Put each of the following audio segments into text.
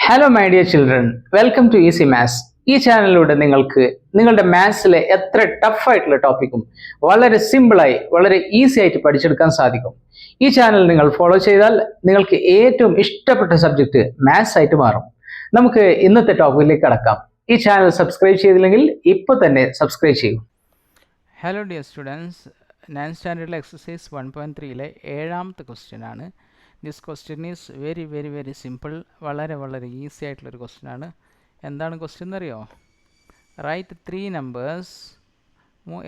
Hello my dear children, welcome to Easy Maths. ഈ ചാനലിലൂടെ നിങ്ങൾക്ക് നിങ്ങളുടെ മാത്സിലെ എത്ര ടഫായിട്ടുള്ള ടോപ്പിക്കും വളരെ സിമ്പിളായി വളരെ ഈസി ആയിട്ട് പഠിച്ചെടുക്കാൻ സാധിക്കും. ഈ ചാനൽ നിങ്ങൾ ഫോളോ ചെയ്താൽ നിങ്ങൾക്ക് ഏറ്റവും ഇഷ്ടപ്പെട്ട സബ്ജക്റ്റ് മാത്സ് ആയിട്ട് മാറും. നമുക്ക് ഇന്നത്തെ ടോപ്പിക്കിലേക്ക് കടക്കാം. ഈ ചാനൽ സബ്സ്ക്രൈബ് ചെയ്തില്ലെങ്കിൽ ഇപ്പോൾ തന്നെ സബ്സ്ക്രൈബ് ചെയ്യൂ. ഹലോ ഡിയർ സ്റ്റുഡൻസ്, 9th സ്റ്റാൻഡേർഡിലെ എക്സസൈസ് 1.3-ലെ 7ാമത്തെ ക്വസ്റ്റ്യൻ ആണ്. This question is very simple. വളരെ ഈസി ആയിട്ടുള്ളൊരു ക്വസ്റ്റ്യൻ ആണ്. എന്താണ് ക്വസ്റ്റ്യൻ എന്നറിയോ? റൈറ്റ് 3 നമ്പേഴ്സ്,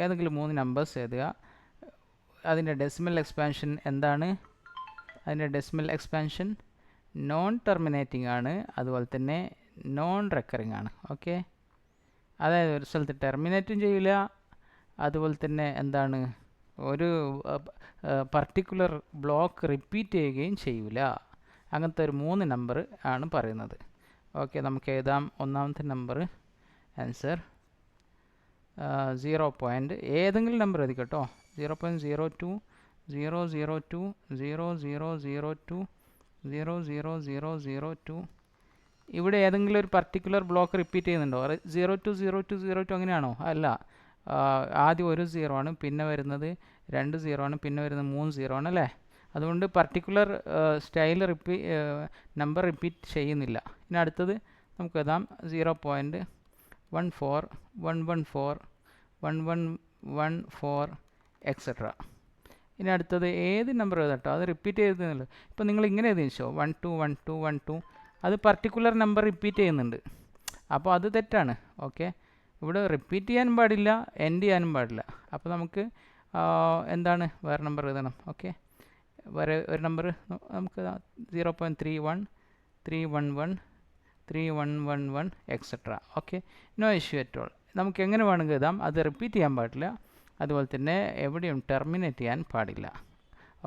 ഏതെങ്കിലും 3 നമ്പേഴ്സ് എഴുതുക. അതിൻ്റെ ഡെസിമൽ എക്സ്പാൻഷൻ എന്താണ്? അതിൻ്റെ ഡെസിമൽ എക്സ്പാൻഷൻ നോൺ ടെർമിനേറ്റിംഗ് ആണ്, അതുപോലെ തന്നെ നോൺ റെക്കറിങ് ആണ്. ഓക്കെ, അതായത് ഒരു സ്ഥലത്ത് ടെർമിനേറ്റും ചെയ്യില്ല, അതുപോലെ തന്നെ എന്താണ്, ഒരു പർട്ടിക്കുലർ ബ്ലോക്ക് റിപ്പീറ്റ് ചെയ്യുകയും ചെയ്യില്ല. അങ്ങനത്തെ ഒരു 3 നമ്പർ ആണ് പറയുന്നത്. ഓക്കെ, നമുക്ക് എഴുതാം. ഒന്നാമത്തെ നമ്പർ ആൻസർ 0. ഏതെങ്കിലും നമ്പർ എഴുതി കേട്ടോ. 0.02 002 0002 00002. ഇവിടെ ഏതെങ്കിലും ഒരു പർട്ടിക്കുലർ ബ്ലോക്ക് റിപ്പീറ്റ് ചെയ്യുന്നുണ്ടോ? 020202 അങ്ങനെയാണോ? അല്ല. ആദ്യം ഒരു 0 ആണ്, പിന്നെ വരുന്നത് 2 0 ആണ്, പിന്നെ വരുന്നത് 3 0 ആണ് അല്ലേ? അതുകൊണ്ട് പർട്ടിക്കുലർ സ്റ്റൈൽ നമ്പർ റിപ്പീറ്റ് ചെയ്യുന്നില്ല. ഇനി അടുത്തത് നമുക്ക് എഴുതാം 0.14 114 1114 എക്സെട്ര. ഇനി അടുത്തത് ഏത് നമ്പർ എഴുതട്ടോ, അത് റിപ്പീറ്റ് ചെയ്യുന്നില്ല. ഇപ്പോൾ നിങ്ങൾ ഇങ്ങനെ എഴുതിച്ചോ 12 12 12, അത് പർട്ടിക്കുലർ നമ്പർ റിപ്പീറ്റ് ചെയ്യുന്നുണ്ട്, അപ്പോൾ അത് തെറ്റാണ്. ഓക്കെ, ഇവിടെ റിപ്പീറ്റ് ചെയ്യാനും പാടില്ല, എൻഡ് ചെയ്യാനും പാടില്ല. അപ്പോൾ നമുക്ക് എന്താണ്, വേറെ നമ്പർ എഴുതണം. ഓക്കെ, വേറെ ഒരു നമ്പർ നമുക്ക് 0.31 311 3111 et cetera. Okay, no issue at all. നമുക്ക് എങ്ങനെ വേണമെങ്കിൽ എഴുതാം, അത് റിപ്പീറ്റ് ചെയ്യാൻ പാടില്ല, അതുപോലെ തന്നെ എവിടെയും ടെർമിനേറ്റ് ചെയ്യാൻ പാടില്ല.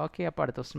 ഓക്കെ, അപ്പോൾ അടുത്ത ദിവസം